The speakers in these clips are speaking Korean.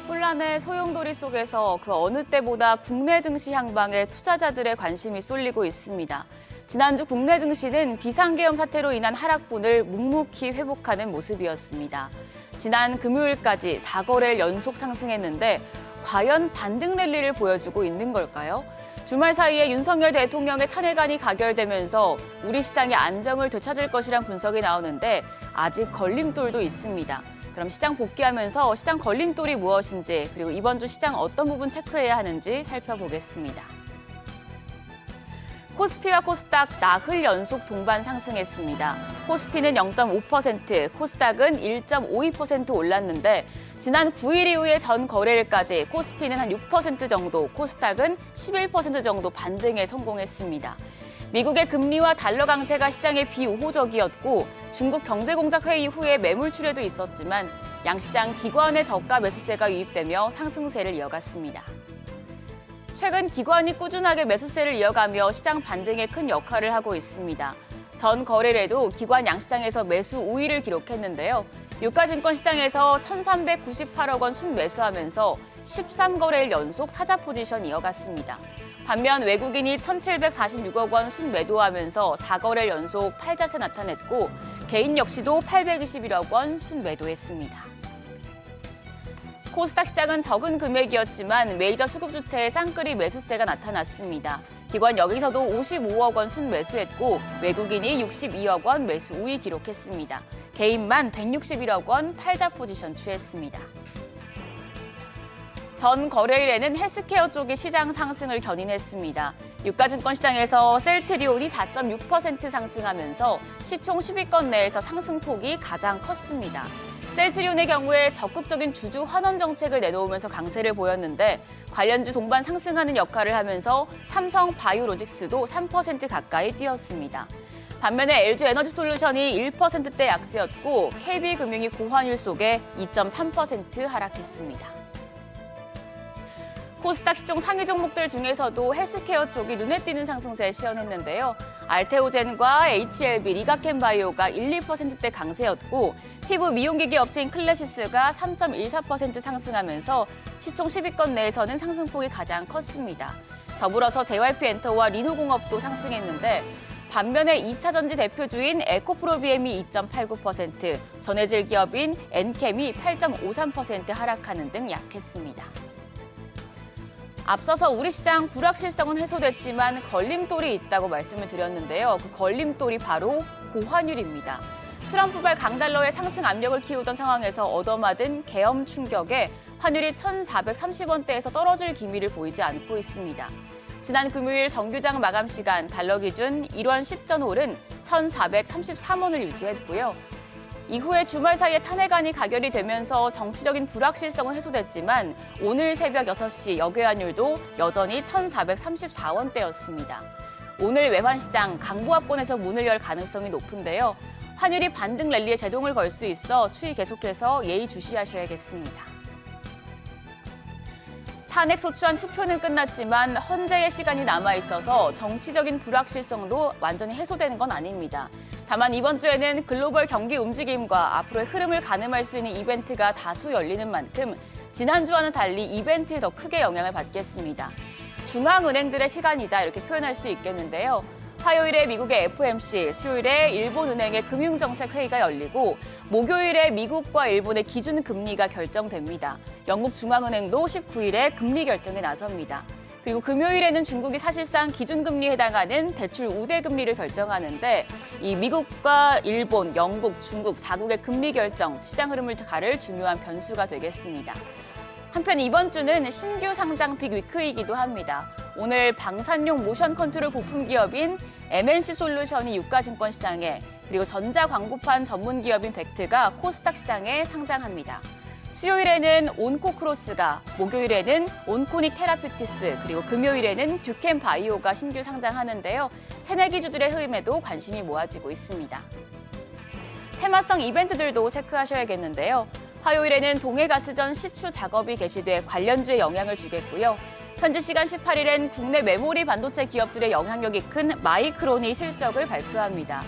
혼란의 소용돌이 속에서 그 어느 때보다 국내 증시 향방에 투자자들의 관심이 쏠리고 있습니다. 지난주 국내 증시는 비상계엄 사태로 인한 하락분을 묵묵히 회복하는 모습이었습니다. 지난 금요일까지 4거래일 연속 상승했는데 과연 반등 랠리를 보여주고 있는 걸까요? 주말 사이에 윤석열 대통령의 탄핵안이 가결되면서 우리 시장의 안정을 되찾을 것이란 분석이 나오는데 아직 걸림돌도 있습니다. 그럼 시장 복귀하면서 시장 걸림돌이 무엇인지 그리고 이번 주 시장 어떤 부분 체크해야 하는지 살펴보겠습니다. 코스피와 코스닥 나흘 연속 동반 상승했습니다. 코스피는 0.5%, 코스닥은 1.52% 올랐는데 지난 9일 이후의 전 거래일까지 코스피는 한 6% 정도, 코스닥은 11% 정도 반등에 성공했습니다. 미국의 금리와 달러 강세가 시장에 비우호적이었고 중국 경제공작 회의 후에 매물 출회도 있었지만 양시장 기관의 저가 매수세가 유입되며 상승세를 이어갔습니다. 최근 기관이 꾸준하게 매수세를 이어가며 시장 반등에 큰 역할을 하고 있습니다. 전 거래일에도 기관 양시장에서 매수 우위를 기록했는데요. 유가증권 시장에서 1,398억 원 순매수하면서 13거래일 연속 사자 포지션 이어갔습니다. 반면 외국인이 1,746억 원 순매도하면서 4거래일 연속 팔자세 나타냈고 개인 역시도 821억 원 순매도했습니다. 코스닥 시장은 적은 금액이었지만 메이저 수급 주체의 쌍끌이 매수세가 나타났습니다. 기관 여기서도 55억 원 순매수했고 외국인이 62억 원 매수 우위 기록했습니다. 개인만 161억 원 팔자 포지션 취했습니다. 전 거래일에는 헬스케어 쪽이 시장 상승을 견인했습니다. 유가증권 시장에서 셀트리온이 4.6% 상승하면서 시총 10위권 내에서 상승폭이 가장 컸습니다. 셀트리온의 경우에 적극적인 주주 환원 정책을 내놓으면서 강세를 보였는데 관련주 동반 상승하는 역할을 하면서 삼성 바이오로직스도 3% 가까이 뛰었습니다. 반면에 LG에너지솔루션이 1%대 약세였고 KB금융이 고환율 속에 2.3% 하락했습니다. 코스닥 시총 상위 종목들 중에서도 헬스케어 쪽이 눈에 띄는 상승세에 시연했는데요. 알테오젠과 HLB, 리가켄바이오가 1, 2%대 강세였고 피부 미용기기 업체인 클래시스가 3.14% 상승하면서 시총 10위권 내에서는 상승폭이 가장 컸습니다. 더불어서 JYP엔터와 리노공업도 상승했는데 반면에 2차전지 대표주인 에코프로비엠이 2.89%, 전해질 기업인 엔캠이 8.53% 하락하는 등 약했습니다. 앞서서 우리 시장 불확실성은 해소됐지만 걸림돌이 있다고 말씀을 드렸는데요. 그 걸림돌이 바로 고환율입니다. 트럼프발 강달러의 상승 압력을 키우던 상황에서 얻어맞은 계엄 충격에 환율이 1,430원대에서 떨어질 기미를 보이지 않고 있습니다. 지난 금요일 정규장 마감 시간 달러 기준 1원 10전 홀은 1,433원을 유지했고요. 이후에 주말 사이에 탄핵안이 가결이 되면서 정치적인 불확실성은 해소됐지만 오늘 새벽 6시 역외환율도 여전히 1,434원대였습니다. 오늘 외환시장 강보합권에서 문을 열 가능성이 높은데요. 환율이 반등 랠리에 제동을 걸 수 있어 추이 계속해서 예의주시하셔야겠습니다. 탄핵 소추안 투표는 끝났지만 헌재의 시간이 남아있어서 정치적인 불확실성도 완전히 해소되는 건 아닙니다. 다만 이번 주에는 글로벌 경기 움직임과 앞으로의 흐름을 가늠할 수 있는 이벤트가 다수 열리는 만큼 지난주와는 달리 이벤트에 더 크게 영향을 받겠습니다. 중앙은행들의 시간이다 이렇게 표현할 수 있겠는데요. 화요일에 미국의 FOMC, 수요일에 일본은행의 금융정책회의가 열리고 목요일에 미국과 일본의 기준금리가 결정됩니다. 영국 중앙은행도 19일에 금리 결정에 나섭니다. 그리고 금요일에는 중국이 사실상 기준금리에 해당하는 대출 우대금리를 결정하는데 이 미국과 일본, 영국, 중국 4국의 금리 결정, 시장 흐름을 가를 중요한 변수가 되겠습니다. 한편 이번 주는 신규 상장픽 위크이기도 합니다. 오늘 방산용 모션 컨트롤 부품 기업인 MNC 솔루션이 유가증권 시장에 그리고 전자광고판 전문 기업인 벡트가 코스닥 시장에 상장합니다. 수요일에는 온코크로스가, 목요일에는 온코닉 테라퓨티스, 그리고 금요일에는 듀켄 바이오가 신규 상장하는데요. 새내 기주들의 흐름에도 관심이 모아지고 있습니다. 테마성 이벤트들도 체크하셔야겠는데요. 화요일에는 동해가스전 시추 작업이 개시돼 관련주에 영향을 주겠고요. 현지 시간 18일엔 국내 메모리 반도체 기업들의 영향력이 큰 마이크론이 실적을 발표합니다.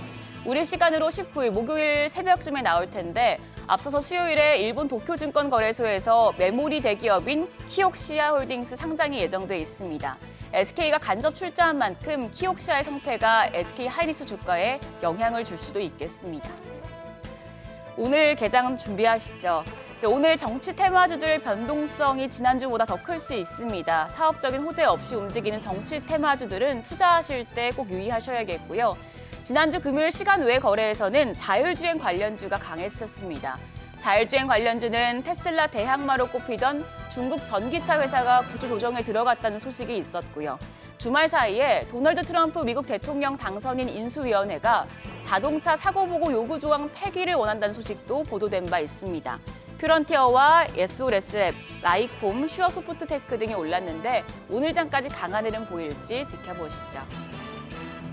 우리 시간으로 19일 목요일 새벽쯤에 나올 텐데 앞서서 수요일에 일본 도쿄증권거래소에서 메모리 대기업인 키옥시아 홀딩스 상장이 예정돼 있습니다. SK가 간접 출자한 만큼 키옥시아의 상패가 SK 하이닉스 주가에 영향을 줄 수도 있겠습니다. 오늘 개장 준비하시죠. 오늘 정치 테마주들 변동성이 지난주보다 더 클 수 있습니다. 사업적인 호재 없이 움직이는 정치 테마주들은 투자하실 때 꼭 유의하셔야겠고요. 지난주 금요일 시간 외 거래에서는 자율주행 관련주가 강했었습니다. 자율주행 관련주는 테슬라 대항마로 꼽히던 중국 전기차 회사가 구조조정에 들어갔다는 소식이 있었고요. 주말 사이에 도널드 트럼프 미국 대통령 당선인 인수위원회가 자동차 사고보고 요구 조항 폐기를 원한다는 소식도 보도된 바 있습니다. 퓨런티어와 예스올SF, 라이콤, 슈어소프트테크 등이 올랐는데 오늘 장까지 강한 흐름 보일지 지켜보시죠.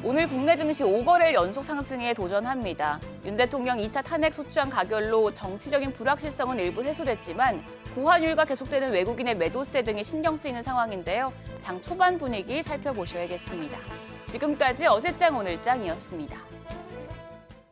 오늘 국내 증시 5거래일 연속 상승에 도전합니다. 윤 대통령 2차 탄핵 소추안 가결로 정치적인 불확실성은 일부 해소됐지만 고환율과 계속되는 외국인의 매도세 등이 신경 쓰이는 상황인데요. 장 초반 분위기 살펴보셔야겠습니다. 지금까지 어제장 오늘장이었습니다.